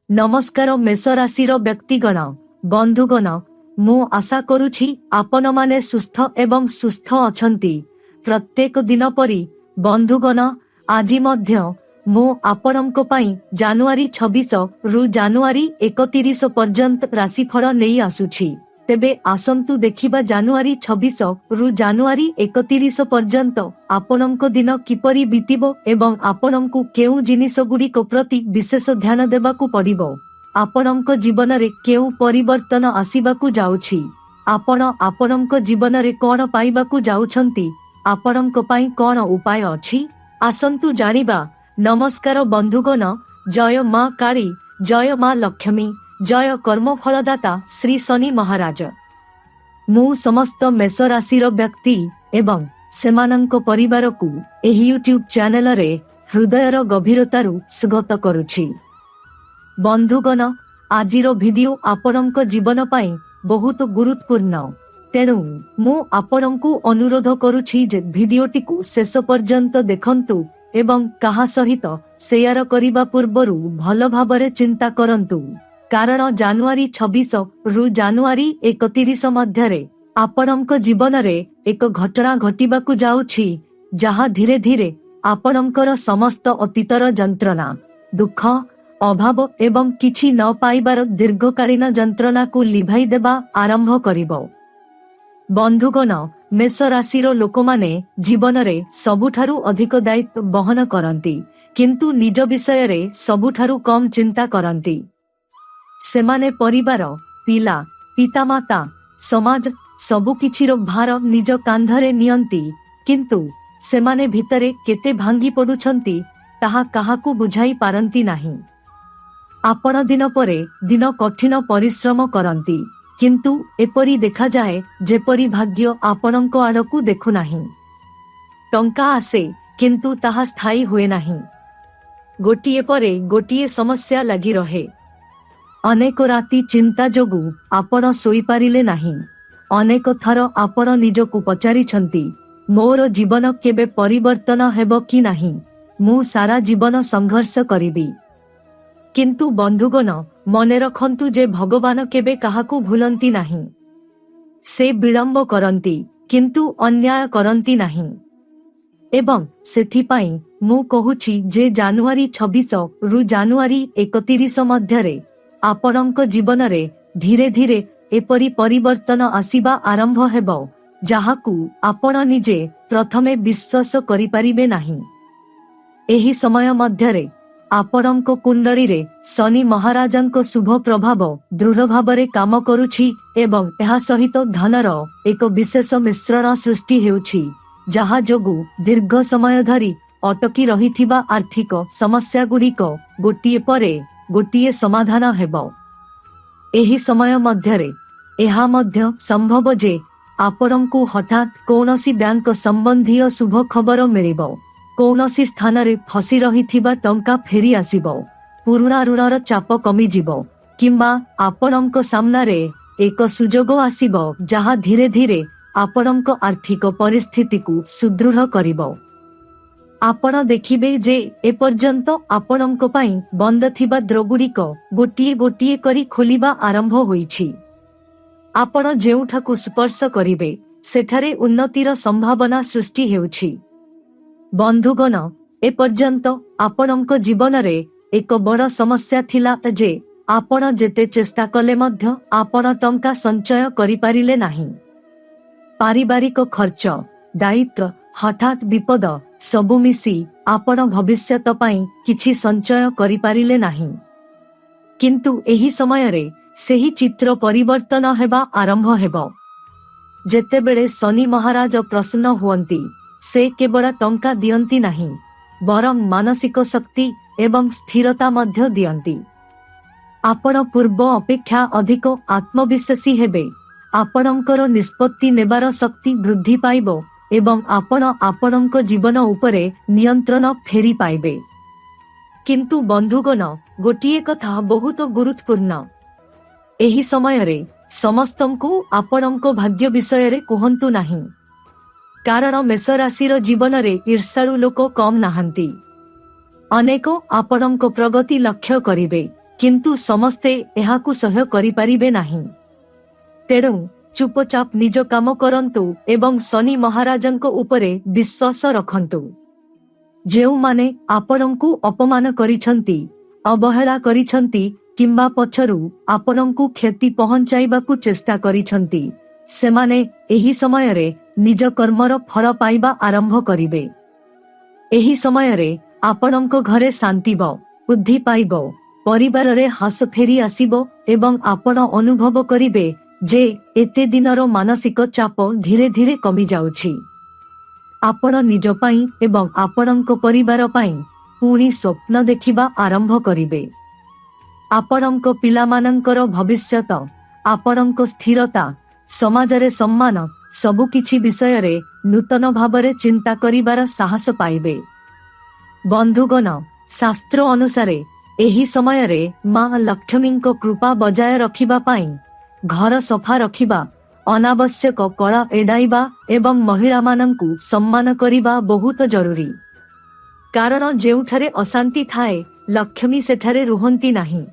नमस्कार मेष राशि व्यक्तिगण बंधुगण मु आशा करुछि आपण माने सुस्थ एवं सुस्थ अछंती। प्रत्येक दिन परी बंधुगण आज मध्य मु आपणक पई जनवरी 26 रु जनवरी 31 पर्यंत राशिफल नहीं आसुछि। तेबे आसंतु देखिबा जनवरी 26 रु जनवरी 31 पर्यंत आपणक दिन किपरि बीतिबो एवं आपणकु केउ जिनिस गुड़िक प्रति विशेष ध्यान देबाकू पड़िबो। आपणक जीवन रे केउ परिवर्तन आसीबाकू जाउछि। आपण आपणक जीवन रे कोन पाइबाकू जाउछंती। आपणक पई कोन उपाय अछि आसंतु जानिबा। नमस्कार बंधुगण, जय मां काली, जय मां लक्ष्मी, जय कर्मफलदाता श्री शनि महाराज। मु समस्त मेष राशि व्यक्ति एवं सेमानंक परिवार को एही यूट्यूब चैनल रे हृदयर गभीरतारु स्वागत करुछि। बंधुगण आजिरो वीडियो आपणक जीवन पाई बहुत गुरुत्वपूर्ण, तेणु मु आपणकु अनुरोध करुछि जे वीडियोटी को शेष पर्यंत देखंतु एवं कहा सहित शेयर करिबा पूर्वरु भल भाबरे चिंता करंतु। कारण जनवरी 26 रु जनवरी 31 मध्यरे आपणक जीवन रे एक घटना घटिबाकू जाउछि, जहा धीरे धीरे आपणकर समस्त अतीतर जंत्रणा, दुख, अभाव एवं किछि न पाइबार दीर्घकालीन जंत्रणा को लिभाई देबा आरंभ करिबो। बंधुगण मेष राशिर लोक माने जीवन रे सबुठारु अधिक दायित्व बहन करंती, किंतु निज विषय रे सबुठारु कम चिंता करंती। सेमाने परिवार, पिला, पितामाता, समाज सबु किछिर भार निज कांधरे नियंती, किंतु सेमाने भितरे केते भांगी पडुछंती ताहा काहाकू बुझाई पारंती नाही। आपण दिन परे दिन कठिन परिश्रम करंती, किंतु एपरी देखा जाए जेपरी भाग्य आपणक आड़कू देखु नाही। टंका आसे किंतु ताहा स्थायी हुए नाही। गोटिए परे गोटिए समस्या लगी रहे। अनेक राति चिंता जोगु आपण सोई पारिले नाही। अनेक थर आपण निजकू पचारिछंती, मोर जीवन केबे परिवर्तन हेबो कि नाही, मु सारा जीवन संघर्ष करिबी। किंतु बंधुगण मने रखंतु जे भगवान केबे काहाकू भूलंती नाही। से विलंब करंती किंतु अन्याय करंती नाही। एवं सेथिपाई मु कहुछि जे जनवरी 26 रु जनवरी 31 मध्यरे आपणक जीवन रे धीरे धीरे एपरी परिवर्तन आसीबा आरंभ हेबो, जाहाकू आपण निजे प्रथमे विश्वास करि परिबे नाही। एही समय मध्यरे आपणक कुंडली रे शनि महाराजंक शुभ प्रभाव दृढ़ भावरे काम करुछि एवं एहा सहित धनर एक विशेष मिश्रण सृष्टि हेउछि, जहा जोगु दीर्घ समय धरी अटकी रहिथिबा आर्थिक समस्या गुड़िक गोटिए परे गोटिए समाधान हेबो। एही समय मध्यरे एहा मध्य संभव जे आपणकू हठात कौनसी बैंक संबंधी शुभ खबर मिलिबो, कौनसी स्थान रे फसी रहिथिबा टंका फेरी आसीबो, पुराणा ऋणर चाप कमी जिवो, किंबा आपणक सामना रे एक सुजोग आसीबो जहा धीरे धीरे आपणक आर्थिक परिस्थिति को सुदृढ़ करिबो। आपण देखिबे जे एपर्यंत आपणक पई बंद थिबा द्रगुड़िक गोटिए गोटिए करी खोलिबा आरंभ होईछि। आपण जेउठाकू स्पर्श करिबे सेठारे उन्नतिर संभावना सृष्टि हेउछि। बंधुगण एपर्यंत आपणक जीवन रे एक बड़ समस्या थिला जे आपण जेते चेष्टा कले मध्य आपण टंका संचय करि पारिले नाही। पारिवारिक खर्च, दायित्व, हठात विपद सबु मिसी आपण भविष्यत पई किछि संचय करि पारिले नाही। किंतु एही समय रे सेही चित्र परिवर्तन हेबा आरंभ हेबो। जेतेबेले शनि महाराज प्रसन्न हुअंती, से केवल टंका दियंती नाही, बरं मानसिक शक्ति एवं स्थिरता मध्य दियंती। आपण पूर्व अपेक्षा अधिक आत्मविश्वासी हेबे। आपणकर निष्पत्ति नेबार शक्ति वृद्धि पाइबो एवं आपण आपणक जीवन उपरे नियंत्रण फेरी पाइबे। किंतु बंधुगण गोटिए कथा बहुत गुरुत्वपूर्ण। एही समय रे समस्तंकु आपणक भाग्य विषय रे कहंतु नाही, कारण मेष राशिर जीवन रे ईर्षाळु लोक कम नाहंती। अनेक आपणक प्रगति लक्ष्य करिबे, किंतु समस्ते एहाकु सह्य करिपारिबे नाही। तेणु चुपचाप निज काम करंतु एवं शनि महाराजंको उपरे विश्वास रखंतु। जेउमाने आपणंकु अपमान करिछंती, अवहेला करिछंती किंबा पछरु आपणंकु क्षति पहुंचाइबाकु चेष्टा करिछंती, सेमाने एही समयरे निज कर्मर फल पाइबा आरंभ करिबे। एही समयरे आपणंको घरे शांति बो, बुद्धि पाइबो, परिवार रे हस फेरी आसीबो एवं आपण अनुभव करिबे जे एते दिनर मानसिक चाप धीरे धीरे कमी जाउछि। आपण निज पाई एवं आपणंको परिवार पाई पुणी स्वप्न देखिबा आरंभ करिबे। आपणंको पिलामानंकर भविष्यत, आपणंको स्थिरता, समाजरे सम्मान सबु किछि विषय रे नूतन भावरे चिंता करिबार साहस पाइबे। बंधुगण, शास्त्र अनुसारे एही समय रे मां लक्ष्मींको कृपा बजाय रखिबा पाई घर सफा रखिबा, अनावश्यक कला एडाइबा एवं महिला मानंकु सम्मान करिबा बहुत जरूरी। कारण जेउठारे अशांति थाए लक्ष्मी सेठारे रुहंती नाही।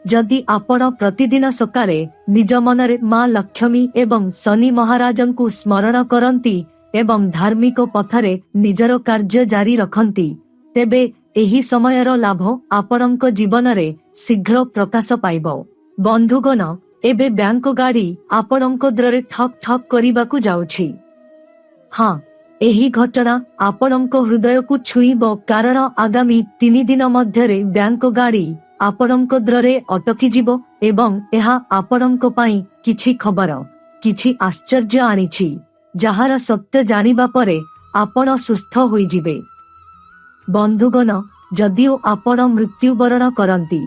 जदि आपण प्रतिदिन सकाळे निज मनरे मां लक्ष्मी एवं शनि महाराजंकु स्मरण करंती एवं धार्मिक पथरे निजर कार्य जारी रखंती, तेबे एही समयर लाभ आपणंक जीवनरे शीघ्र प्रकाश पाइबो। बंधुगण, एबे बैंक गाड़ी आपणंक द्वारे ठक ठक करिबाकु जाउछि। हाँ, एही घटना आपणंक हृदय को छुईबो, कारण आगामी 3 दिन मध्यरे बैंक गाड़ी आपणंक द्वारे अटकी जिवो एवं एहा आपणंक पाई किछि खबर, किछि आश्चर्य आनिछि, जाहार सत्य जानिबा परे आपण सुस्थ होई जिवे। बंधुगण, जदिओ आपण मृत्युवरण करंती,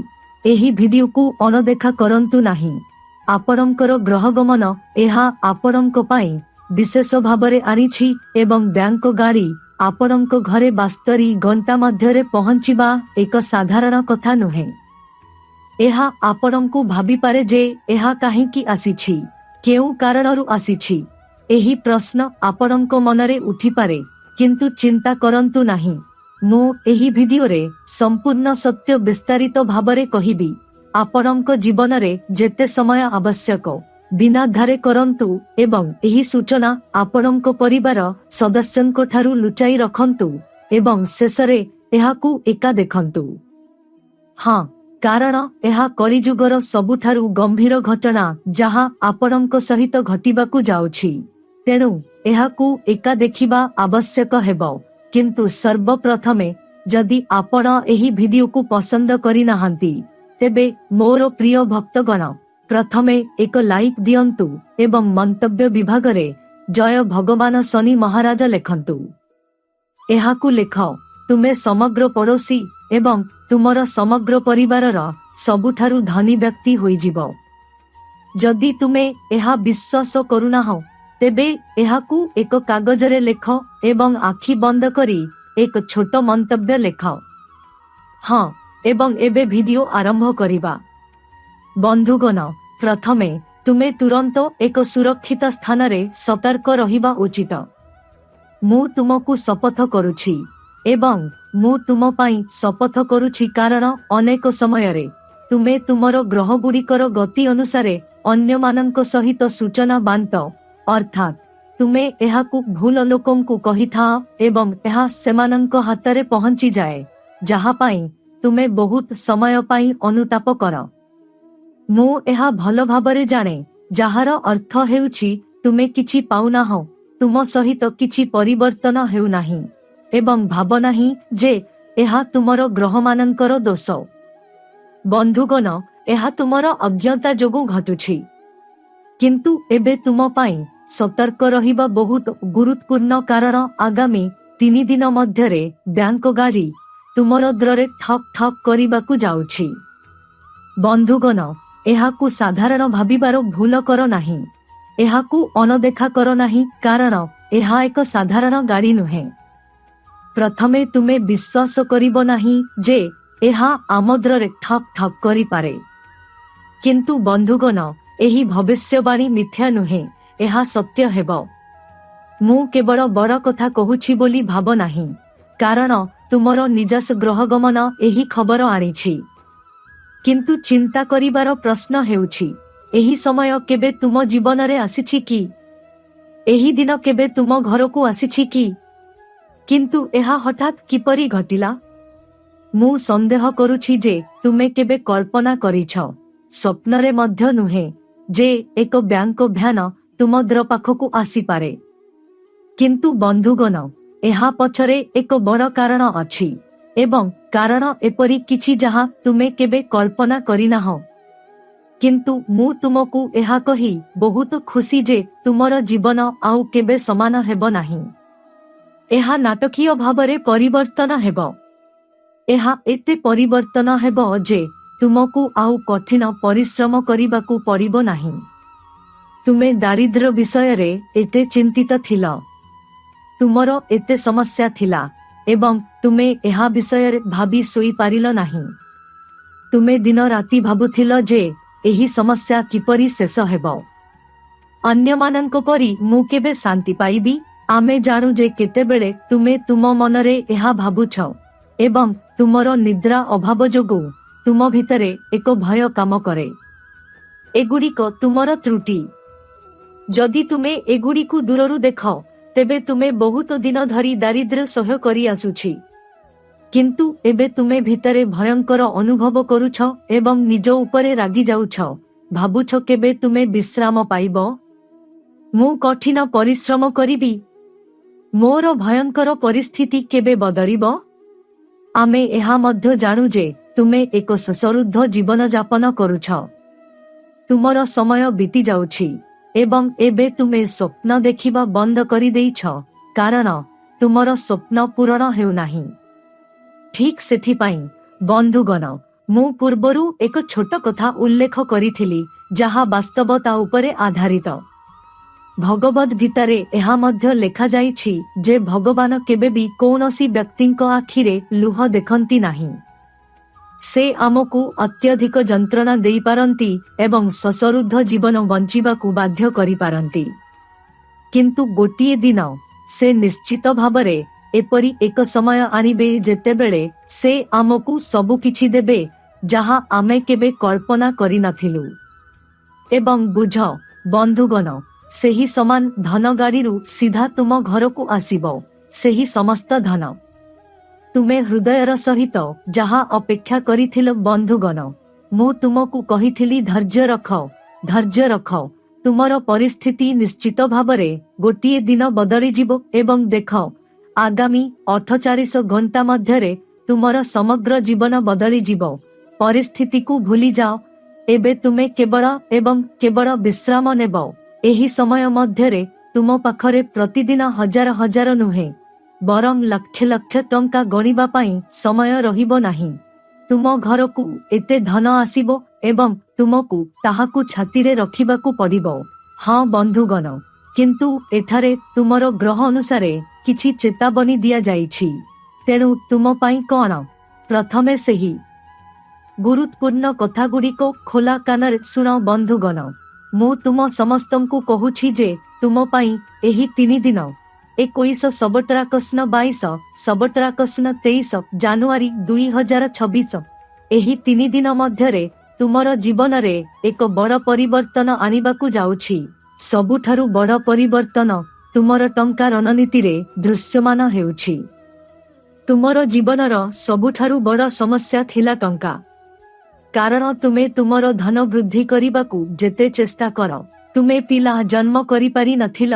एही भिडियो को अनदेखा करंतु नाही। आपणंकर ग्रहगमन एहा आपणंक पाई विशेष भावरे आनिछि एवं बैंक गाड़ी आपणंक घरे 72 घंटा मध्यरे पहुंचिबा एक साधारण कथा नुहे। एहा आपणंकु भाबी पारे जे एहा काहींकी आसीछि, केउ कारणरु आसीछि, एही प्रश्न आपणंक मनरे उठी पारे, किंतु चिंता करंतु नाही। मु एही भिडियो रे संपूर्ण सत्य विस्तारित भावरे कहिबी। आपणंक जीवन रे जेते समय आवश्यक बिना धारे करंतु एवं एही सूचना आपणंक परिवार सदस्यंक ठारू लुचाई रखंतु एवं शेषरे एहाकु एका देखंतु। हाँ, कारण एहा कलिजुगर सबुठारू गंभीर घटना जहा आपणंक सहित घटिबाकु जाउछि। तेणु एहाकु एका देखिबा आवश्यक हेबो। किंतु सर्वप्रथमे जदि आपण एही भिडियो को पसंद करि नाहंती, तेबे मोर प्रिय भक्तगण, प्रथमे एक लाइक दियंतु एवं मंतव्य विभाग रे जय भगवान शनि महाराज लेखंतु। एहाकु लेख, तुमे समग्र पड़ोसी एवं तुमर समग्र परिवारर सबुठारू धनी व्यक्ति होई जिवो। जदि तुमे एहा विश्वास करुनाह, तेबे एहाकु एक कागजरे लेख एवं आखि बंद करी एक छोट मंतव्य लेख। हाँ, एवं एबे भिडियो आरंभ करिबा। बंधुगण, प्रथमे तुमे तुरंत एक सुरक्षित स्थान रे सतर्क रहिबा उचित। मु तुमकु शपथ करुछि एवं मु तुम पाई शपथ करुछि, कारण अनेक समय रे तुमे तुमर ग्रह गुड़िकर गति अनुसारे अन्य मानक सहित सूचना बांट, अर्थात तुमे एहाकु भूल लोकंकु कहि था एवं एहा सेमानंक हातरे पहुंची जाए, जहा पाई तुमे बहुत समय पाई अनुताप कर। मु एहा भल भाबरे जाने, जहार अर्थ हेउछि तुमे किछि पाउना हो, तुम सहित किछि परिवर्तन हेउ नाही एवं भाव नाही जे एहा तुमर ग्रह मानंकर दोष। बंधुगण, एहा तुमर अज्ञता जोगु घटुछि, किंतु एबे तुम पाई सतर्क रहिबा बहुत गुरुत्वपूर्ण, कारण आगामी 3 दिन मध्यरे बैंक गाड़ी तुमर द्वारे ठक ठक करिबाकु जाउछि। बंधुगण, एहाकु साधारण भाबिबार भूल कर नाही, एहाकु अनदेखा कर नाही, कारण एहा एक साधारण गाड़ी नुहे। प्रथमे तुमे विश्वास करिबो नाही जे एहा आमद्रे ठक ठक करि पारे, किंतु बंधुगण, एही भविष्यवाणी मिथ्या नुहे, एहा सत्य हेबो। मु केवल बड़ कथा कहुछि बोली भाव नाही, कारण तुमर निजास ग्रह गमन एही खबर आनिछि। କିନ୍ତୁ ଚିନ୍ତା କରିବାର ପ୍ରଶ୍ନ ହେଉଛି, ଏହି ସମୟ କେବେ ତୁମ ଜୀବନରେ ଆସିଛି କି? ଏହି ଦିନ କେବେ ତୁମ ଘରକୁ ଆସିଛି କି? କିନ୍ତୁ ଏହା ହଠାତ୍ କିପରି ଘଟିଲା? ମୁଁ ସନ୍ଦେହ କରୁଛି ଯେ ତୁମେ କେବେ କଳ୍ପନା କରିଛ, ସ୍ୱପ୍ନରେ ମଧ୍ୟ ନୁହେଁ, ଯେ ଏକ ବ୍ୟାଙ୍କ ଭ୍ୟାନ ତୁମ ଦ୍ୱାର ପାଖକୁ ଆସିପାରେ। କିନ୍ତୁ ବନ୍ଧୁଗଣ, ଏହା ପଛରେ ଏକ ବଡ଼ କାରଣ ଅଛି, ଏବଂ କାରଣ ଏପରି କିଛି ଯାହା ତୁମେ କେବେ କଳ୍ପନା କରିନାହଁ। କିନ୍ତୁ ମୁଁ ତୁମକୁ ଏହା କହି ବହୁତ ଖୁସି ଯେ ତୁମର ଜୀବନ ଆଉ କେବେ ସମାନ ହେବ ନାହିଁ। ଏହା ନାଟକୀୟ ଭାବରେ ପରିବର୍ତ୍ତନ ହେବ। ଏହା ଏତେ ପରିବର୍ତ୍ତନ ହେବ ଯେ ତୁମକୁ ଆଉ କଠିନ ପରିଶ୍ରମ କରିବାକୁ ପଡ଼ିବ ନାହିଁ। ତୁମେ ଦାରିଦ୍ର୍ୟ ବିଷୟରେ ଏତେ ଚିନ୍ତିତ ଥିଲ, ତୁମର ଏତେ ସମସ୍ୟା ଥିଲା, ଏବଂ ତୁମେ ଏହା ବିଷୟରେ ଭାବି ଶୋଇପାରିଲ ନାହିଁ। ତୁମେ ଦିନ ରାତି ଭାବୁଥିଲ ଯେ ଏହି ସମସ୍ୟା କିପରି ଶେଷ ହେବ। ଅନ୍ୟମାନଙ୍କ ପରି ମୁଁ କେବେ ଶାନ୍ତି ପାଇବି। ଆମେ ଜାଣୁ ଯେ କେତେବେଳେ ତୁମେ ତୁମ ମନରେ ଏହା ଭାବୁଛ, ଏବଂ ତୁମର ନିଦ୍ରା ଅଭାବ ଯୋଗୁଁ ତୁମ ଭିତରେ ଏକ ଭୟ କାମ କରେ। ଏଗୁଡ଼ିକ ତୁମର ତ୍ରୁଟି। ଯଦି ତୁମେ ଏଗୁଡ଼ିକୁ ଦୂରରୁ ଦେଖ, ତେବେ ତୁମେ ବହୁତ ଦିନ ଧରି ଦାରିଦ୍ର୍ୟ ସହ୍ୟ କରି ଆସୁଛି। କିନ୍ତୁ ଏବେ ତୁମେ ଭିତରେ ଭୟଙ୍କର ଅନୁଭବ କରୁଛ ଏବଂ ନିଜ ଉପରେ ରାଗି ଯାଉଛ। ଭାବୁଛ କେବେ ତୁମେ ବିଶ୍ରାମ ପାଇବ? ମୁଁ କଠିନ ପରିଶ୍ରମ କରିବି। ମୋର ଭୟଙ୍କର ପରିସ୍ଥିତି କେବେ ବଦଳିବ? ଆମେ ଏହା ମଧ୍ୟ ଜାଣୁ ଯେ ତୁମେ ଏକ ଶୋଷରୁଦ୍ଧ ଜୀବନଯାପନ କରୁଛ। ତୁମର ସମୟ ବିତି ଯାଉଛି ଏବଂ ଏବେ ତୁମେ ସ୍ୱପ୍ନ ଦେଖିବା ବନ୍ଦ କରିଦେଇଛ, କାରଣ ତୁମର ସ୍ୱପ୍ନ ପୂରଣ ହେଉନାହିଁ। ଠିକ୍ ସେଥିପାଇଁ ବନ୍ଧୁଗଣ, ମୁଁ ପୂର୍ବରୁ ଏକ ଛୋଟ କଥା ଉଲ୍ଲେଖ କରିଥିଲି, ଯାହା ବାସ୍ତବତା ଉପରେ ଆଧାରିତ। ଭଗବଦ୍ ଗୀତାରେ ଏହା ମଧ୍ୟ ଲେଖାଯାଇଛି ଯେ ଭଗବାନ କେବେ ବି କୌଣସି ବ୍ୟକ୍ତିଙ୍କ ଆଖିରେ ଲୁହ ଦେଖନ୍ତି ନାହିଁ। ସେ ଆମକୁ ଅତ୍ୟଧିକ ଯନ୍ତ୍ରଣା ଦେଇପାରନ୍ତି ଏବଂ ଶୋଷରୁଦ୍ଧ ଜୀବନ ବଞ୍ଚିବାକୁ ବାଧ୍ୟ କରିପାରନ୍ତି। କିନ୍ତୁ ଗୋଟିଏ ଦିନ ସେ ନିଶ୍ଚିତ ଭାବରେ ଏପରି ଏକ ସମୟ ଆଣିବେ ଯେତେବେଳେ ସେ ଆମକୁ ସବୁକିଛି ଦେବେ ଯାହା ଆମେ କେବେ କଳ୍ପନା କରିନଥିଲୁ। ଏବଂ ବୁଝ ବନ୍ଧୁଗଣ, ସେହି ସମାନ ଧନ ଗାଡ଼ିରୁ ସିଧା ତୁମ ଘରକୁ ଆସିବ, ସେହି ସମସ୍ତ ଧନ। ତୁମେ ହୃଦୟର ସହିତ ଯାହା ଅପେକ୍ଷା କରିଥିଲ ବନ୍ଧୁଗଣ, ମୁଁ ତୁମକୁ କହିଥିଲି ଧୈର୍ଯ୍ୟ ରଖ, ଧୈର୍ଯ୍ୟ ରଖ। ତୁମର ପରିସ୍ଥିତି ନିଶ୍ଚିତ ଭାବରେ ଗୋଟିଏ ଦିନ ବଦଳିଯିବ ଏବଂ ଦେଖ, ଆଗାମୀ 48 ଘଣ୍ଟା ମଧ୍ୟରେ ତୁମର ସମଗ୍ର ଜୀବନ ବଦଳିଯିବ। ପରିସ୍ଥିତିକୁ ଭୁଲିଯାଅ। ଏବେ ତୁମେ କେବଳ ଏବଂ କେବଳ ବିଶ୍ରାମ ନେବ। ଏହି ସମୟ ମଧ୍ୟରେ ତୁମ ପାଖରେ ପ୍ରତିଦିନ ହଜାର ହଜାର ନୁହେଁ, ବରଂ ଲକ୍ଷ ଲକ୍ଷ ଟଙ୍କା ଗଣିବା ପାଇଁ ସମୟ ରହିବ ନାହିଁ। ତୁମ ଘରକୁ ଏତେ ଧନ ଆସିବ ଏବଂ ତୁମକୁ ତାହାକୁ ଛାତିରେ ରଖିବାକୁ ପଡ଼ିବ। ହଁ ବନ୍ଧୁଗଣ, କିନ୍ତୁ ଏଠାରେ ତୁମର ଗ୍ରହ ଅନୁସାରେ କିଛି ଚେତାବନୀ ଦିଆଯାଇଛି। ତେଣୁ ତୁମ ପାଇଁ କ'ଣ? ପ୍ରଥମେ ସେହି ଗୁରୁତ୍ୱପୂର୍ଣ୍ଣ କଥାଗୁଡ଼ିକ ଖୋଲା କାନରେ ଶୁଣ ବନ୍ଧୁଗଣ। ମୁଁ ତୁମ ସମସ୍ତଙ୍କୁ କହୁଛି ଯେ ତୁମ ପାଇଁ ଏହି 3 ଦିନ 21 ସବଟ୍ରା କୃଷ୍ଣ 22 ସବଟ୍ରା କୃଷ୍ଣ 23 ଜାନୁଆରୀ 2026, ଏହି 3 ଦିନ ମଧ୍ୟରେ ତୁମର ଜୀବନରେ ଏକ ବଡ଼ ପରିବର୍ତ୍ତନ ଆଣିବାକୁ ଯାଉଛି। ସବୁଠାରୁ ବଡ଼ ପରିବର୍ତ୍ତନ ତୁମର ଟଙ୍କା ରଣନୀତିରେ ଦୃଶ୍ୟମାନ ହେଉଛି। ତୁମର ଜୀବନର ସବୁଠାରୁ ବଡ଼ ସମସ୍ୟା ଥିଲା ଟଙ୍କା। କାରଣ ତୁମେ ତୁମର ଧନ ବୃଦ୍ଧି କରିବାକୁ ଯେତେ ଚେଷ୍ଟା କର, ତୁମେ ପିଲା ଜନ୍ମ କରିପାରି ନଥିଲ।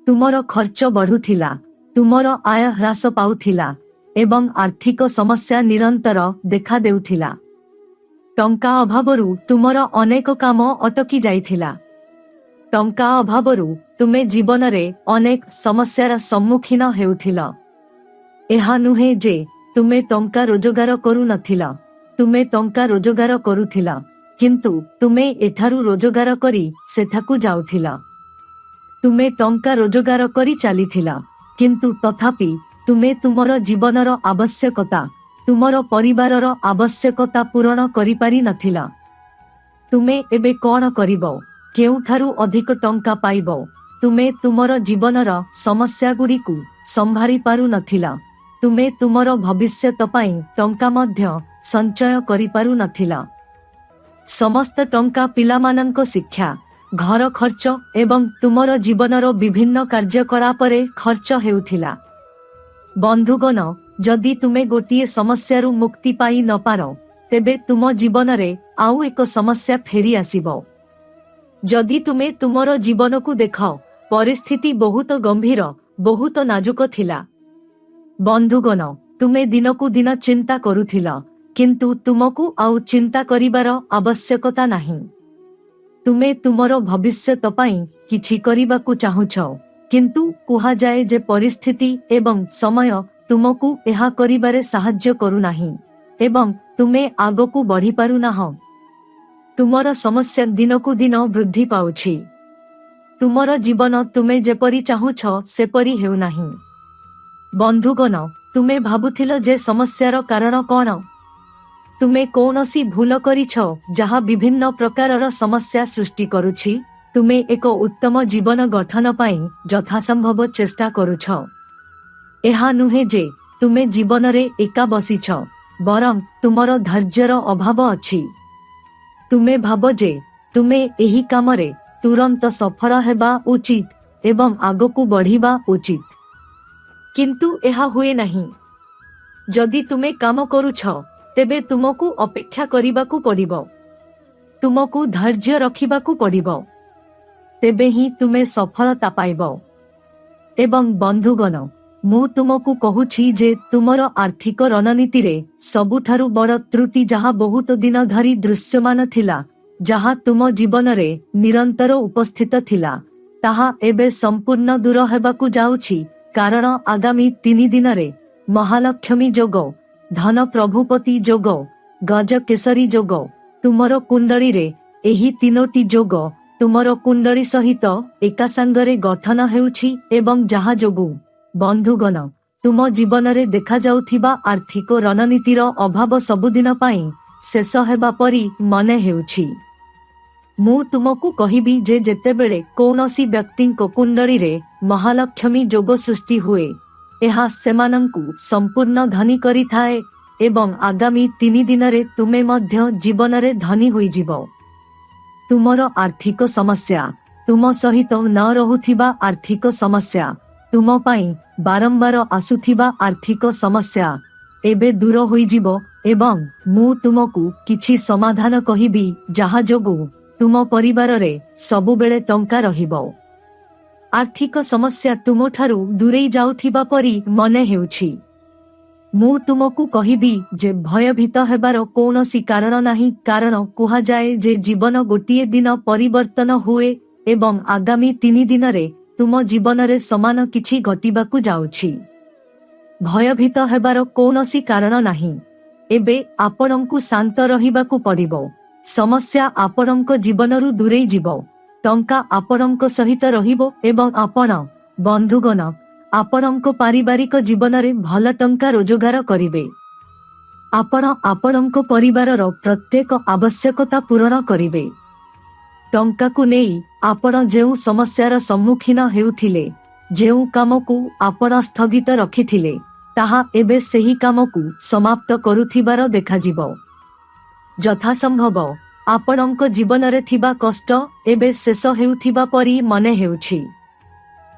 ତୁମର ଖର୍ଚ୍ଚ ବଢ଼ୁଥିଲା, ତୁମର ଆୟ ହ୍ରାସ ପାଉଥିଲା ଏବଂ ଆର୍ଥିକ ସମସ୍ୟା ନିରନ୍ତର ଦେଖାଦେଉଥିଲା। ଟଙ୍କା ଅଭାବରୁ ତୁମର ଅନେକ କାମ ଅଟକି ଯାଇଥିଲା। ଟଙ୍କା ଅଭାବରୁ ତୁମେ ଜୀବନରେ ଅନେକ ସମସ୍ୟାର ସମ୍ମୁଖୀନ ହେଉଥିଲ। ଏହା ନୁହେଁ ଯେ ତୁମେ ଟଙ୍କା ରୋଜଗାର କରୁନଥିଲ, ତୁମେ ଟଙ୍କା ରୋଜଗାର କରୁଥିଲ, କିନ୍ତୁ ତୁମେ ଏଠାରୁ ରୋଜଗାର କରି ସେଠାକୁ ଯାଉଥିଲ। ତୁମେ ଟଙ୍କା ରୋଜଗାର କରି ଚାଲିଥିଲ, କିନ୍ତୁ ତଥାପି ତୁମେ ତୁମର ଜୀବନର ଆବଶ୍ୟକତା, ତୁମର ପରିବାରର ଆବଶ୍ୟକତା ପୂରଣ କରିପାରି ନଥିଲ। ତୁମେ ଏବେ କ'ଣ କରିବ? କେଉଁଠାରୁ ଅଧିକ ଟଙ୍କା ପାଇବ? ତୁମେ ତୁମର ଜୀବନର ସମସ୍ୟାଗୁଡ଼ିକୁ ସମ୍ଭାଳି ପାରୁନଥିଲ। ତୁମେ ତୁମର ଭବିଷ୍ୟତ ପାଇଁ ଟଙ୍କା ମଧ୍ୟ ସଞ୍ଚୟ କରିପାରୁ ନଥିଲ। ସମସ୍ତ ଟଙ୍କା ପିଲାମାନଙ୍କ ଶିକ୍ଷା, ଘର ଖର୍ଚ୍ଚ ଏବଂ ତୁମର ଜୀବନର ବିଭିନ୍ନ କାର୍ଯ୍ୟକଳାପରେ ଖର୍ଚ୍ଚ ହେଉଥିଲା। ବନ୍ଧୁଗଣ, ଯଦି ତୁମେ ଗୋଟିଏ ସମସ୍ୟାରୁ ମୁକ୍ତି ପାଇ ନପାର, ତେବେ ତୁମ ଜୀବନରେ ଆଉ ଏକ ସମସ୍ୟା ଫେରି ଆସିବ। ଯଦି ତୁମେ ତୁମର ଜୀବନକୁ ଦେଖ, ପରିସ୍ଥିତି ବହୁତ ଗମ୍ଭୀର, ବହୁତ ନାଜୁକ ଥିଲା। ବନ୍ଧୁଗଣ, ତୁମେ ଦିନକୁ ଦିନ ଚିନ୍ତା କରୁଥିଲ, କିନ୍ତୁ ତୁମକୁ ଆଉ ଚିନ୍ତା କରିବାର ଆବଶ୍ୟକତା ନାହିଁ। ତୁମେ ତୁମର ଭବିଷ୍ୟତ ପାଇଁ କିଛି କରିବାକୁ ଚାହୁଁଛ, କିନ୍ତୁ କୁହାଯାଏ ଯେ ପରିସ୍ଥିତି ଏବଂ ସମୟ ତୁମକୁ ଏହା କରିବାରେ ସାହାଯ୍ୟ କରୁନାହିଁ ଏବଂ ତୁମେ ଆଗକୁ ବଢ଼ିପାରୁନାହଁ। ତୁମର ସମସ୍ୟା ଦିନକୁ ଦିନ ବୃଦ୍ଧି ପାଉଛି। ତୁମର ଜୀବନ ତୁମେ ଯେପରି ଚାହୁଁଛ ସେପରି ହେଉନାହିଁ। ବନ୍ଧୁଗଣ, ତୁମେ ଭାବୁଥିଲ ଯେ ସମସ୍ୟାର କାରଣ କ'ଣ? ତୁମେ କୌଣସି ଭୁଲ କରିଛ ଯାହା ବିଭିନ୍ନ ପ୍ରକାରର ସମସ୍ୟା ସୃଷ୍ଟି କରୁଛି? ତୁମେ ଏକ ଉତ୍ତମ ଜୀବନ ଗଠନ ପାଇଁ ଯଥାସମ୍ଭବ ଚେଷ୍ଟା କରୁଛ। ଏହା ନୁହେଁ ଯେ ତୁମେ ଜୀବନରେ ଏକା ବସିଛ, ବରଂ ତୁମର ଧୈର୍ଯ୍ୟର ଅଭାବ ଅଛି। ତୁମେ ଭାବ ଯେ ତୁମେ ଏହି କାମରେ ତୁରନ୍ତ ସଫଳ ହେବା ଉଚିତ ଏବଂ ଆଗକୁ ବଢ଼ିବା ଉଚିତ, କିନ୍ତୁ ଏହା ହୁଏ ନାହିଁ। ଯଦି ତୁମେ କାମ କରୁଛ, ତେବେ ତୁମକୁ ଅପେକ୍ଷା କରିବାକୁ ପଡ଼ିବ। ତୁମକୁ ଧୈର୍ଯ୍ୟ ରଖିବାକୁ ପଡ଼ିବ। ତେବେ ହିଁ ତୁମେ ସଫଳତା ପାଇବ। ଏବଂ ବନ୍ଧୁଗଣ, ମୁଁ ତୁମକୁ କହୁଛି ଯେ ତୁମର ଆର୍ଥିକ ରଣନୀତିରେ ସବୁଠାରୁ ବଡ଼ ତ୍ରୁଟି ଯାହା ବହୁତ ଦିନ ଧରି ଦୃଶ୍ୟମାନ ଥିଲା, ଯାହା ତୁମ ଜୀବନରେ ନିରନ୍ତର ଉପସ୍ଥିତ ଥିଲା, ତାହା ଏବେ ସମ୍ପୂର୍ଣ୍ଣ ଦୂର ହେବାକୁ ଯାଉଛି। କାରଣ ଆଗାମୀ 3 ଦିନରେ ମହାଲକ୍ଷ୍ମୀ ଯୋଗ, ଧନ ପ୍ରଭୁପତି ଯୋଗ, ଗଜକେଶରୀ ଯୋଗ ତୁମର କୁଣ୍ଡଳୀରେ, ଏହି 3ଟି ଯୋଗ ତୁମର କୁଣ୍ଡଳୀ ସହିତ ଏକା ସାଙ୍ଗରେ ଗଠନ ହେଉଛି ଏବଂ ଯାହା ଯୋଗୁଁ ବନ୍ଧୁଗଣ, ତୁମ ଜୀବନରେ ଦେଖାଯାଉଥିବା ଆର୍ଥିକ ରଣନୀତିର ଅଭାବ ସବୁଦିନ ପାଇଁ ଶେଷ ହେବା ପରି ମନେ ହେଉଛି। ମୁଁ ତୁମକୁ କହିବି ଯେ ଯେତେବେଳେ କୌଣସି ବ୍ୟକ୍ତିଙ୍କ କୁଣ୍ଡଳୀରେ ମହାଲକ୍ଷ୍ମୀ ଯୋଗ ସୃଷ୍ଟି ହୁଏ, ଏହା ସେମାନଙ୍କୁ ସମ୍ପୂର୍ଣ୍ଣ ଧନୀ କରିଥାଏ ଏବଂ ଆଗାମୀ 3 ଦିନରେ ତୁମେ ମଧ୍ୟ ଜୀବନରେ ଧନୀ ହୋଇଯିବ। ତୁମର ଆର୍ଥିକ ସମସ୍ୟା, ତୁମ ସହିତ ନ ରହୁଥିବା ଆର୍ଥିକ ସମସ୍ୟା, ତୁମ ପାଇଁ ବାରମ୍ବାର ଆସୁଥିବା ଆର୍ଥିକ ସମସ୍ୟା ଏବେ ଦୂର ହୋଇଯିବ ଏବଂ ମୁଁ ତୁମକୁ କିଛି ସମାଧାନ କହିବି ଯାହା ଯୋଗୁଁ ତୁମ ପରିବାରରେ ସବୁବେଳେ ଟଙ୍କା ରହିବ। ଆର୍ଥିକ ସମସ୍ୟା ତୁମଠାରୁ ଦୂରେଇ ଯାଉଥିବା ପରି ମନେ ହେଉଛି। ମୁଁ ତୁମକୁ କହିବି ଯେ ଭୟଭୀତ ହେବାର କୌଣସି କାରଣ ନାହିଁ, କାରଣ କୁହାଯାଏ ଯେ ଜୀବନ ଗୋଟିଏ ଦିନ ପରିବର୍ତ୍ତନ ହୁଏ ଏବଂ ଆଗାମୀ 3 ଦିନରେ ତୁମ ଜୀବନରେ ସମାନ କିଛି ଘଟିବାକୁ ଯାଉଛି। ଭୟଭୀତ ହେବାର କୌଣସି କାରଣ ନାହିଁ। ଏବେ ଆପଣଙ୍କୁ ଶାନ୍ତ ରହିବାକୁ ପଡ଼ିବ। ସମସ୍ୟା ଆପଣଙ୍କ ଜୀବନରୁ ଦୂରେଇ ଯିବ। ଟଙ୍କା ଆପଣଙ୍କ ସହିତ ରହିବ ଏବଂ ଆପଣ, ବନ୍ଧୁଗଣ, ଆପଣଙ୍କ ପାରିବାରିକ ଜୀବନରେ ଭଲ ଟଙ୍କା ରୋଜଗାର କରିବେ। ଆପଣ ଆପଣଙ୍କ ପରିବାରର ପ୍ରତ୍ୟେକ ଆବଶ୍ୟକତା ପୂରଣ କରିବେ। ଟଙ୍କାକୁ ନେଇ ଆପଣ ଯେଉଁ ସମସ୍ୟାର ସମ୍ମୁଖୀନ ହେଉଥିଲେ, ଯେଉଁ କାମକୁ ଆପଣ ସ୍ଥଗିତ ରଖିଥିଲେ, ତାହା ଏବେ ସେହି କାମକୁ ସମାପ୍ତ କରୁଥିବାର ଦେଖାଯିବ। ଯଥାସମ୍ଭବ ଆପଣଙ୍କ ଜୀବନରେ ଥିବା କଷ୍ଟ ଏବେ ଶେଷ ହେଉଥିବା ପରି ମନେ ହେଉଛି।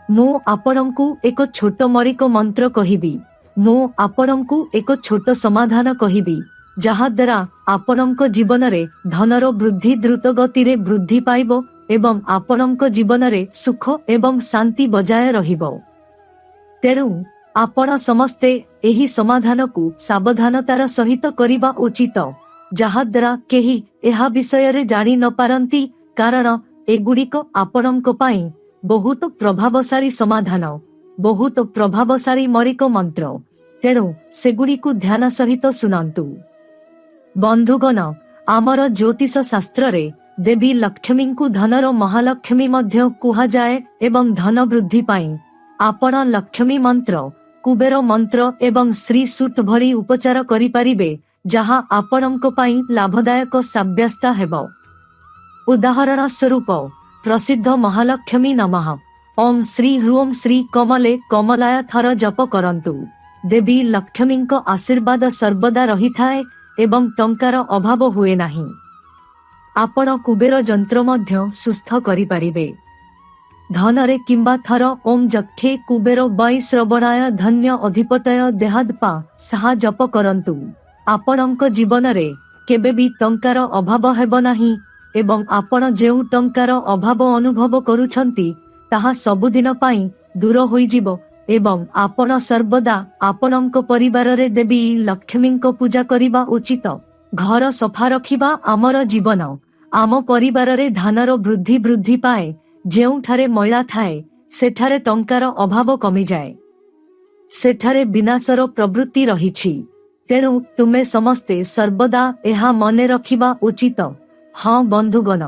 ମୁଁ ଆପଣଙ୍କୁ ଏକ ଛୋଟ ମୌଳିକ ମନ୍ତ୍ର କହିବି। ମୁଁ ଆପଣଙ୍କୁ ଏକ ଛୋଟ ସମାଧାନ କହିବି, ଯାହାଦ୍ୱାରା ଆପଣଙ୍କ ଜୀବନରେ ଧନର ବୃଦ୍ଧି ଦ୍ରୁତ ଗତିରେ ବୃଦ୍ଧି ପାଇବ ଏବଂ ଆପଣଙ୍କ ଜୀବନରେ ସୁଖ ଏବଂ ଶାନ୍ତି ବଜାୟ ରହିବ। ତେଣୁ ଆପଣ ସମସ୍ତେ ଏହି ସମାଧାନକୁ ସାବଧାନତାର ସହିତ କରିବା ଉଚିତ, ଯାହାଦ୍ୱାରା କେହି ଏହା ବିଷୟରେ ଜାଣି ନପାରନ୍ତି, କାରଣ ଏଗୁଡ଼ିକ ଆପଣଙ୍କ ପାଇଁ ବହୁତ ପ୍ରଭାବଶାଳୀ ସମାଧାନ, ବହୁତ ପ୍ରଭାବଶାଳୀ ମୌଳିକ ମନ୍ତ୍ର। ତେଣୁ ସେଗୁଡ଼ିକୁ ଧ୍ୟାନ ସହିତ ଶୁଣନ୍ତୁ। ବନ୍ଧୁଗଣ, ଆମର ଜ୍ୟୋତିଷ ଶାସ୍ତ୍ରରେ ଦେବୀ ଲକ୍ଷ୍ମୀଙ୍କୁ ଧନର ମହାଲକ୍ଷ୍ମୀ ମଧ୍ୟ କୁହାଯାଏ ଏବଂ ଧନ ବୃଦ୍ଧି ପାଇଁ ଆପଣ ଲକ୍ଷ୍ମୀ ମନ୍ତ୍ର, କୁବେର ମନ୍ତ୍ର ଏବଂ ଶ୍ରୀ ସୂକ୍ତ ଭଳି ଉପଚାର କରିପାରିବେ, ଯାହା ଆପଣଙ୍କ ପାଇଁ ଲାଭଦାୟକ ସାବ୍ୟସ୍ତ ହେବ। ଉଦାହରଣ ସ୍ୱରୂପ, ପ୍ରସିଦ୍ଧ ମହାଲକ୍ଷ୍ମୀ ନମଃ ଓಂ ଶ୍ରୀ ହ୍ରୌಂ ଶ୍ରୀ କମଲେ କମଲାୟ ଥର ଜପ କରନ୍ତୁ। ଦେବୀ ଲକ୍ଷ୍ମୀଙ୍କ ଆଶୀର୍ବାଦ ସର୍ବଦା ରହିଥାଏ ଏବଂ ଟଙ୍କାର ଅଭାବ ହୁଏ ନାହିଁ। ଆପଣ କୁବେର ଯନ୍ତ୍ର ମଧ୍ୟ ସୁସ୍ଥ କରିପାରିବେ। ଧନରେ କିମ୍ବା ଥର ଓମ୍ ଯକ୍ଷେ କୁବେର ବୈ ଶ୍ରବଣାୟ ଧନ୍ୟ ଅଧିପତୟ ଦେହାଦ୍ପା ସାହା ଜପ କରନ୍ତୁ। ଆପଣଙ୍କ ଜୀବନରେ କେବେ ବି ଟଙ୍କାର ଅଭାବ ହେବ ନାହିଁ ଏବଂ ଆପଣ ଯେଉଁ ଟଙ୍କାର ଅଭାବ ଅନୁଭବ କରୁଛନ୍ତି ତାହା ସବୁଦିନ ପାଇଁ ଦୂର ହୋଇଯିବ ଏବଂ ଆପଣ ସର୍ବଦା ଆପଣଙ୍କ ପରିବାରରେ ଦେବୀ ଲକ୍ଷ୍ମୀଙ୍କ ପୂଜା କରିବା ଉଚିତ। ଘର ସଫା ରଖିବା ଆମର ଜୀବନ। ଆମ ପରିବାରରେ ଧାନର ବୃଦ୍ଧି ପାଏ। ଯେଉଁଠାରେ ମଇଳା ଥାଏ ସେଠାରେ ଟଙ୍କାର ଅଭାବ କମିଯାଏ। ସେଠାରେ ବିନାଶର ପ୍ରବୃତ୍ତି ରହିଛି। ତେଣୁ ତୁମେ ସମସ୍ତେ ସର୍ବଦା ଏହା ମନେ ରଖିବା ଉଚିତ। ହଁ ବନ୍ଧୁଗଣ,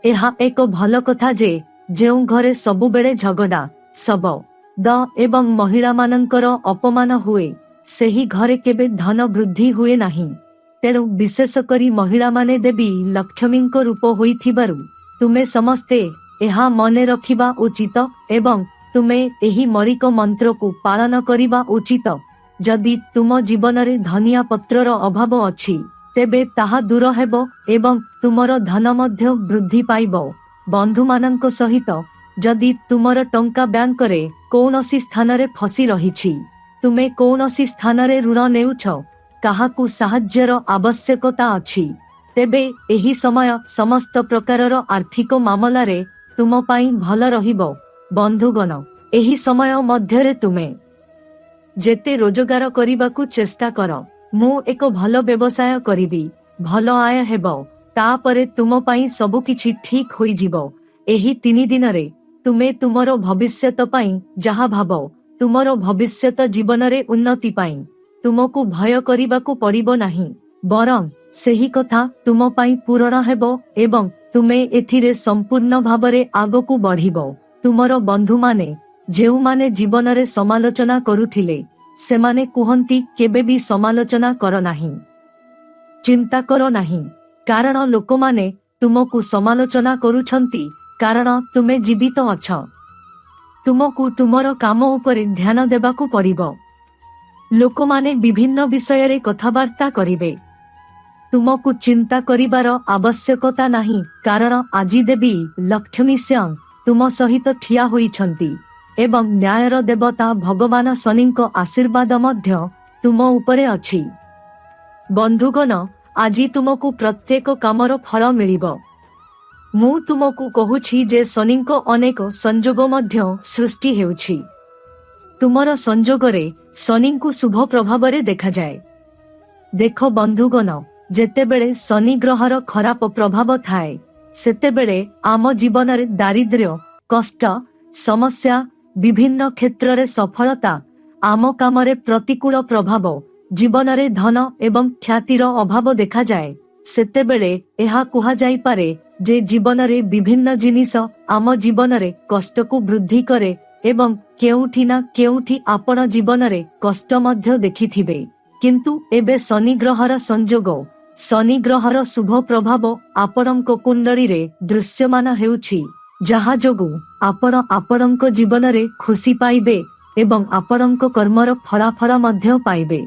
ଏହା ଏକ ଭଲ କଥା ଯେ ଯେଉଁ ଘରେ ସବୁବେଳେ ଝଗଡ଼ା, ଶବ୍ଦ ଏବଂ ମହିଳାମାନଙ୍କର ଅପମାନ ହୁଏ ସେହି ଘରେ କେବେ ଧନ ବୃଦ୍ଧି ହୁଏ ନାହିଁ। ତେଣୁ ବିଶେଷ କରି ମହିଳାମାନେ ଦେବୀ ଲକ୍ଷ୍ମୀଙ୍କ ରୂପ ହୋଇଥିବାରୁ ତୁମେ ସମସ୍ତେ ଏହା ମନେ ରଖିବା ଉଚିତ ଏବଂ ତୁମେ ଏହି ମରିକ ମନ୍ତ୍ରକୁ ପାଳନ କରିବା ଉଚିତ। ଯଦି ତୁମ ଜୀବନରେ ଧନିଆ ପତ୍ରର ଅଭାବ ଅଛି ତେବେ ତାହା ଦୂର ହେବ ଏବଂ ତୁମର ଧନ ମଧ୍ୟ ବୃଦ୍ଧି ପାଇବ। ବନ୍ଧୁମାନଙ୍କ ସହିତ ଯଦି ତୁମର ଟଙ୍କା ବ୍ୟାଙ୍କରେ କୌଣସି ସ୍ଥାନରେ ଫସି ରହିଛି, ତୁମେ କୌଣସି ସ୍ଥାନରେ ଋଣ ନେଉଛ, କାହାକୁ ସାହାଯ୍ୟର ଆବଶ୍ୟକତା ଅଛି, ତେବେ ଏହି ସମୟ ସମସ୍ତ ପ୍ରକାରର ଆର୍ଥିକ ମାମଲାରେ ତୁମ ପାଇଁ ଭଲ ରହିବ। ବନ୍ଧୁଗଣ, ଏହି ସମୟ ମଧ୍ୟରେ ତୁମେ ଯେତେ ରୋଜଗାର କରିବାକୁ ଚେଷ୍ଟା କର, ମୁଁ ଏକ ଭଲ ବ୍ୟବସାୟ କରିବି, ଭଲ ଆୟ ହେବ, ତାପରେ ତୁମ ପାଇଁ ସବୁକିଛି ଠିକ୍ ହୋଇଯିବ। ଏହି 3 ଦିନରେ ତୁମେ ତୁମର ଭବିଷ୍ୟତ ପାଇଁ ଯାହା ଭାବ, ତୁମର ଭବିଷ୍ୟତ ଜୀବନରେ ଉନ୍ନତି ପାଇଁ ତୁମକୁ ଭୟ କରିବାକୁ ପଡ଼ିବ ନାହିଁ, ବରଂ ସେହି କଥା ତୁମ ପାଇଁ ପୂରଣ ହେବ ଏବଂ ତୁମେ ଏଥିରେ ସମ୍ପୂର୍ଣ୍ଣ ଭାବରେ ଆଗକୁ ବଢ଼ିବ। ତୁମର ବନ୍ଧୁମାନେ ଯେଉଁମାନେ ଜୀବନରେ ସମାଲୋଚନା କରୁଥିଲେ ସେମାନେ କୁହନ୍ତି କେବେ ବି ସମାଲୋଚନା କର ନାହିଁ, ଚିନ୍ତା କର ନାହିଁ, କାରଣ ଲୋକମାନେ ତୁମକୁ ସମାଲୋଚନା କରୁଛନ୍ତି କାରଣ ତୁମେ ଜୀବିତ ଅଛ। ତୁମକୁ ତୁମର କାମ ଉପରେ ଧ୍ୟାନ ଦେବାକୁ ପଡ଼ିବ। ଲୋକମାନେ ବିଭିନ୍ନ ବିଷୟରେ କଥାବାର୍ତ୍ତା କରିବେ, ତୁମକୁ ଚିନ୍ତା କରିବାର ଆବଶ୍ୟକତା ନାହିଁ କାରଣ ଆଜି ଦେବୀ ଲକ୍ଷ୍ମୀ ସ୍ୱୟଂ ତୁମ ସହିତ ଠିଆ ହୋଇଛନ୍ତି ଏବଂ ନ୍ୟାୟର ଦେବତା ଭଗବାନ ଶନିଙ୍କ ଆଶୀର୍ବାଦ ମଧ୍ୟ ତୁମ ଉପରେ ଅଛି। ବନ୍ଧୁଗଣ, ଆଜି ତୁମକୁ ପ୍ରତ୍ୟେକ କାମର ଫଳ ମିଳିବ। ମୁଁ ତୁମକୁ କହୁଛି ଯେ ଶନିଙ୍କ ଅନେକ ସଂଯୋଗ ମଧ୍ୟ ସୃଷ୍ଟି ହେଉଛି। ତୁମର ସଂଯୋଗରେ ଶନିଙ୍କୁ ଶୁଭ ପ୍ରଭାବରେ ଦେଖାଯାଏ। ଦେଖ ବନ୍ଧୁଗଣ, ଯେତେବେଳେ ଶନି ଗ୍ରହର ଖରାପ ପ୍ରଭାବ ଥାଏ ସେତେବେଳେ ଆମ ଜୀବନରେ ଦାରିଦ୍ର୍ୟ, କଷ୍ଟ, ସମସ୍ୟା, ବିଭିନ୍ନ କ୍ଷେତ୍ରରେ ସଫଳତା, ଆମ କାମରେ ପ୍ରତିକୂଳ ପ୍ରଭାବ, ଜୀବନରେ ଧନ ଏବଂ ଖ୍ୟାତିର ଅଭାବ ଦେଖାଯାଏ। ସେତେବେଳେ ଏହା କୁହାଯାଇପାରେ ଯେ ଜୀବନରେ ବିଭିନ୍ନ ଜିନିଷ ଆମ ଜୀବନରେ କଷ୍ଟକୁ ବୃଦ୍ଧି କରେ ଏବଂ କେଉଁଠି ନା କେଉଁଠି ଆପଣ ଜୀବନରେ କଷ୍ଟ ମଧ୍ୟ ଦେଖିଥିବେ। କିନ୍ତୁ ଏବେ ଶନି ଗ୍ରହର ସଂଯୋଗ, ଶନି ଗ୍ରହର ଶୁଭ ପ୍ରଭାବ ଆପଣଙ୍କ କୁଣ୍ଡଳୀରେ ଦୃଶ୍ୟମାନ ହେଉଛି, ଯାହା ଯୋଗୁଁ ଆପଣ ଆପଣଙ୍କ ଜୀବନରେ ଖୁସି ପାଇବେ ଏବଂ ଆପଣଙ୍କ କର୍ମର ଫଳାଫଳ ମଧ୍ୟ ପାଇବେ।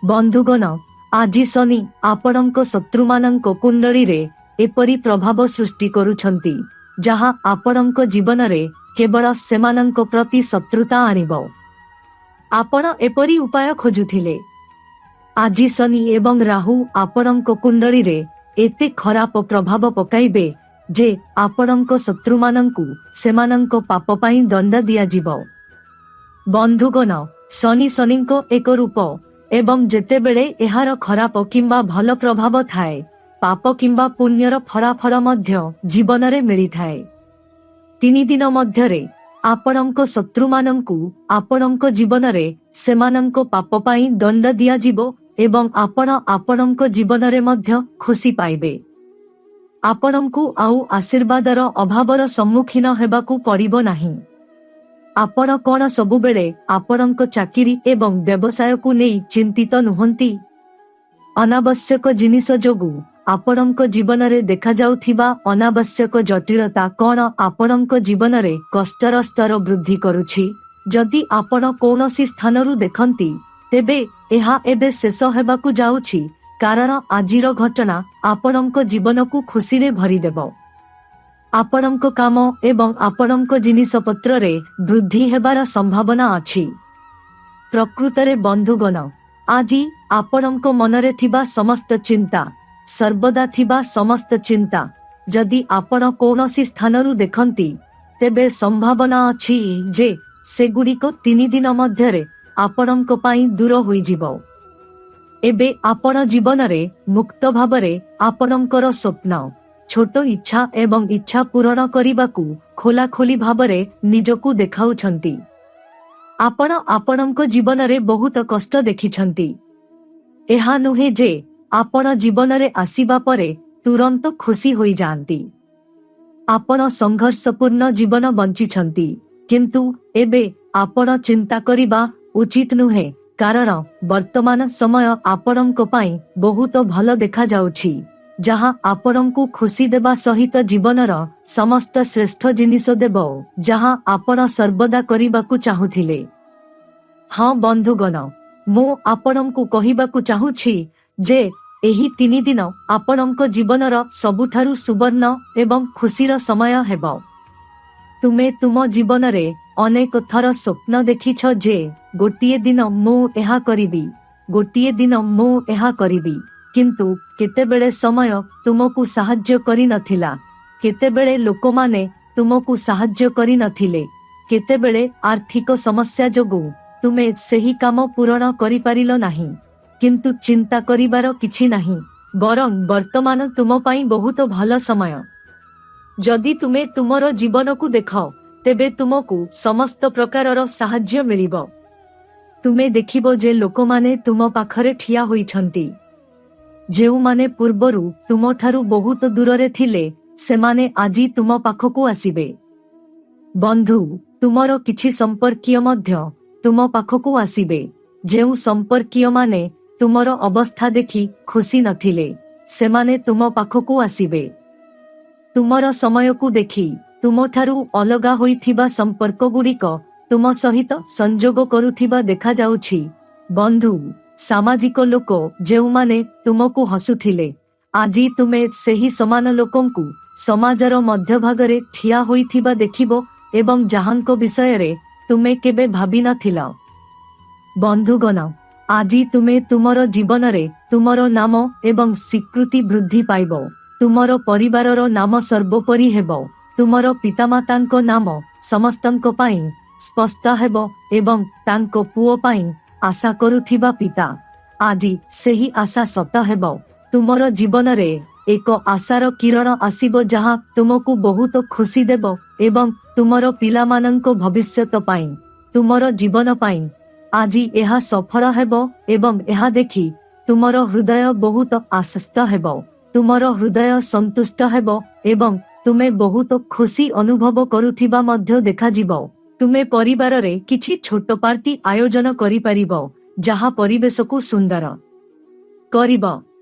ବନ୍ଧୁଗଣ, ଆଜି ଶନି ଆପଣଙ୍କ ଶତ୍ରୁମାନଙ୍କ କୁଣ୍ଡଳୀରେ ଏପରି ପ୍ରଭାବ ସୃଷ୍ଟି କରୁଛନ୍ତି ଯାହା ଆପଣଙ୍କ ଜୀବନରେ କେବଳ ସେମାନଙ୍କ ପ୍ରତି ଶତ୍ରୁତା ଆଣିବ। ଆପଣ ଏପରି ଉପାୟ ଖୋଜୁଥିଲେ। ଆଜି ଶନି ଏବଂ ରାହୁ ଆପଣଙ୍କ କୁଣ୍ଡଳୀରେ ଏତେ ଖରାପ ପ୍ରଭାବ ପକାଇବେ ଯେ ଆପଣଙ୍କ ଶତ୍ରୁମାନଙ୍କୁ ସେମାନଙ୍କ ପାପ ପାଇଁ ଦଣ୍ଡ ଦିଆଯିବ। ବନ୍ଧୁଗଣ, ଶନିଙ୍କ ଏକ ରୂପ ଏବଂ ଯେତେବେଳେ ଏହାର ଖରାପ କିମ୍ବା ଭଲ ପ୍ରଭାବ ଥାଏ, ପାପ କିମ୍ବା ପୁଣ୍ୟର ଫଳାଫଳ ମଧ୍ୟ ଜୀବନରେ ମିଳିଥାଏ। 3 ଦିନ ମଧ୍ୟରେ ଆପଣଙ୍କ ଶତ୍ରୁମାନଙ୍କୁ ଆପଣଙ୍କ ଜୀବନରେ ସେମାନଙ୍କ ପାପ ପାଇଁ ଦଣ୍ଡ ଦିଆଯିବ ଏବଂ ଆପଣ ଆପଣଙ୍କ ଜୀବନରେ ମଧ୍ୟ ଖୁସି ପାଇବେ। ଆପଣଙ୍କୁ ଆଉ ଆଶୀର୍ବାଦର ଅଭାବର ସମ୍ମୁଖୀନ ହେବାକୁ ପଡ଼ିବ ନାହିଁ। ଆପଣ କ'ଣ ସବୁବେଳେ ଆପଣଙ୍କ ଚାକିରି ଏବଂ ବ୍ୟବସାୟକୁ ନେଇ ଚିନ୍ତିତ ନୁହନ୍ତି? ଅନାବଶ୍ୟକ ଜିନିଷ ଯୋଗୁଁ ଆପଣଙ୍କ ଜୀବନରେ ଦେଖାଯାଉଥିବା ଅନାବଶ୍ୟକ ଜଟିଳତା କ'ଣ ଆପଣଙ୍କ ଜୀବନରେ କଷ୍ଟର ସ୍ତର ବୃଦ୍ଧି କରୁଛି? ଯଦି ଆପଣ କୌଣସି ସ୍ଥାନରୁ ଦେଖନ୍ତି ତେବେ ଏହା ଏବେ ଶେଷ ହେବାକୁ ଯାଉଛି କାରଣ ଆଜିର ଘଟଣା ଆପଣଙ୍କ ଜୀବନକୁ ଖୁସିରେ ଭରିଦେବ। ଆପଣଙ୍କ କାମ ଏବଂ ଆପଣଙ୍କ ଜିନିଷପତ୍ରରେ ବୃଦ୍ଧି ହେବାର ସମ୍ଭାବନା ଅଛି। ପ୍ରକୃତରେ ବନ୍ଧୁଗଣ, ଆଜି ଆପଣଙ୍କ ମନରେ ଥିବା ସମସ୍ତ ଚିନ୍ତା, ସର୍ବଦା ଥିବା ସମସ୍ତ ଚିନ୍ତା ଯଦି ଆପଣ କୌଣସି ସ୍ଥାନରୁ ଦେଖନ୍ତି, ତେବେ ସମ୍ଭାବନା ଅଛି ଯେ ସେଗୁଡ଼ିକ 3 ଦିନ ମଧ୍ୟରେ ଆପଣଙ୍କ ପାଇଁ ଦୂର ହୋଇଯିବ। ଏବେ ଆପଣ ଜୀବନରେ ମୁକ୍ତ ଭାବରେ ଆପଣଙ୍କର ସ୍ୱପ୍ନ, ଛୋଟ ଇଚ୍ଛା ଏବଂ ଇଚ୍ଛା ପୂରଣ କରିବାକୁ ଖୋଲାଖୋଲି ଭାବରେ ନିଜକୁ ଦେଖାଉଛନ୍ତି। ଆପଣ ଆପଣଙ୍କ ଜୀବନରେ ବହୁତ କଷ୍ଟ ଦେଖିଛନ୍ତି। ଏହା ନୁହେଁ ଯେ ଆପଣ ଜୀବନରେ ଆସିବା ପରେ ତୁରନ୍ତ ଖୁସି ହୋଇଯାଆନ୍ତି। ଆପଣ ସଂଘର୍ଷପୂର୍ଣ୍ଣ ଜୀବନ ବଞ୍ଚିଛନ୍ତି, କିନ୍ତୁ ଏବେ ଆପଣ ଚିନ୍ତା କରିବା ଉଚିତ ନୁହେଁ, କାରଣ ବର୍ତ୍ତମାନ ସମୟ ଆପଣଙ୍କ ପାଇଁ ବହୁତ ଭଲ ଦେଖାଯାଉଛି, ଯାହା ଆପଣଙ୍କୁ ଖୁସି ଦେବା ସହିତ ଜୀବନର ସମସ୍ତ ଶ୍ରେଷ୍ଠ ଜିନିଷ ଦେବ, ଯାହା ଆପଣ ସର୍ବଦା କରିବାକୁ ଚାହୁଁଥିଲେ। ହଁ ବନ୍ଧୁଗଣ, ମୁଁ ଆପଣଙ୍କୁ କହିବାକୁ ଚାହୁଁଛି ଯେ ଏହି 3 ଦିନ ଆପଣଙ୍କ ଜୀବନର ସବୁଠାରୁ ସୁବର୍ଣ୍ଣ ଏବଂ ଖୁସିର ସମୟ ହେବ। ତୁମେ ତୁମ ଜୀବନରେ ଅନେକ ଥର ସ୍ୱପ୍ନ ଦେଖିଛ ଯେ ଗୋଟିଏ ଦିନ ମୁଁ ଏହା କରିବି, ଗୋଟିଏ ଦିନ ମୁଁ ଏହା କରିବି, କିନ୍ତୁ କେତେବେଳେ ସମୟ ତୁମକୁ ସାହାଯ୍ୟ କରିନଥିଲା, କେତେବେଳେ ଲୋକମାନେ ତୁମକୁ ସାହାଯ୍ୟ କରିନଥିଲେ, କେତେବେଳେ ଆର୍ଥିକ ସମସ୍ୟା ଯୋଗୁଁ ତୁମେ ସେହି କାମ ପୂରଣ କରିପାରିଲ ନାହିଁ। କିନ୍ତୁ ଚିନ୍ତା କରିବାର କିଛି ନାହିଁ, ବରଂ ବର୍ତ୍ତମାନ ତୁମ ପାଇଁ ବହୁତ ଭଲ ସମୟ। ଯଦି ତୁମେ ତୁମର ଜୀବନକୁ ଦେଖ, ତେବେ ତୁମକୁ ସମସ୍ତ ପ୍ରକାରର ସାହାଯ୍ୟ ମିଳିବ। ତୁମେ ଦେଖିବ ଯେ ଲୋକମାନେ ତୁମ ପାଖରେ ଠିଆ ହୋଇଛନ୍ତି। ଯେଉଁମାନେ ପୂର୍ବରୁ ତୁମଠାରୁ ବହୁତ ଦୂରରେ ଥିଲେ, ସେମାନେ ଆଜି ତୁମ ପାଖକୁ ଆସିବେ। ବନ୍ଧୁ, ତୁମର କିଛି ସମ୍ପର୍କୀୟ ମଧ୍ୟ ତୁମ ପାଖକୁ ଆସିବେ। ଯେଉଁ ସମ୍ପର୍କୀୟମାନେ ତୁମର ଅବସ୍ଥା ଦେଖି ଖୁସି ନଥିଲେ, ସେମାନେ ତୁମ ପାଖକୁ ଆସିବେ। ତୁମର ସମୟକୁ ଦେଖି ତୁମଠାରୁ ଅଲଗା ହୋଇଥିବା ସମ୍ପର୍କଗୁଡ଼ିକ ତୁମ ସହିତ ସଂଯୋଗ କରୁଥିବା ଦେଖାଯାଉଛି। ବନ୍ଧୁ, ସାମାଜିକ ଲୋକ ଯେଉଁମାନେ ତୁମକୁ ହସୁଥିଲେ, ଆଜି ତୁମେ ସେହି ସମାନ ଲୋକଙ୍କୁ ସମାଜର ମଧ୍ୟଭାଗରେ ଠିଆ ହୋଇଥିବା ଦେଖିବ ଏବଂ ଯାହାଙ୍କ ବିଷୟରେ ତୁମେ କେବେ ଭାବିନଥିଲ। ବନ୍ଧୁଗଣ, ଆଜି ତୁମେ ତୁମର ଜୀବନରେ ତୁମର ନାମ ଏବଂ ସ୍ୱୀକୃତି ବୃଦ୍ଧି ପାଇବ। ତୁମର ପରିବାରର ନାମ ସର୍ବୋପରି ହେବ। ତୁମର ପିତାମାତାଙ୍କ ନାମ ସମସ୍ତଙ୍କ ପାଇଁ ସ୍ପଷ୍ଟ ହେବ ଏବଂ ତାଙ୍କ ପୁଅ ପାଇଁ ଆଶା କରୁଥିବା ପିତା, ଆଜି ସେହି ଆଶା ସତ ହେବ। ତୁମର ଜୀବନରେ ଏକ ଆଶାର କିରଣ ଆସିବ ଯାହା ତୁମକୁ ବହୁତ ଖୁସି ଦେବ ଏବଂ ତୁମର ପିଲାମାନଙ୍କ ଭବିଷ୍ୟତ ପାଇଁ, ତୁମର ଜୀବନ ପାଇଁ ଆଜି ଏହା ସଫଳ ହେବ ଏବଂ ଏହା ଦେଖି ତୁମର ହୃଦୟ ବହୁତ ଆଶ୍ୱସ୍ତ ହେବ, ତୁମର ହୃଦୟ ସନ୍ତୁଷ୍ଟ ହେବ ଏବଂ ତୁମେ ବହୁତ ଖୁସି ଅନୁଭବ କରୁଥିବା ମଧ୍ୟ ଦେଖାଯିବ। ତୁମେ ପରିବାରରେ କିଛି ଛୋଟ ପାର୍ଟି ଆୟୋଜନ କରିପାରିବ, ଯାହା ପରିବେଶକୁ ସୁନ୍ଦର କରିବ।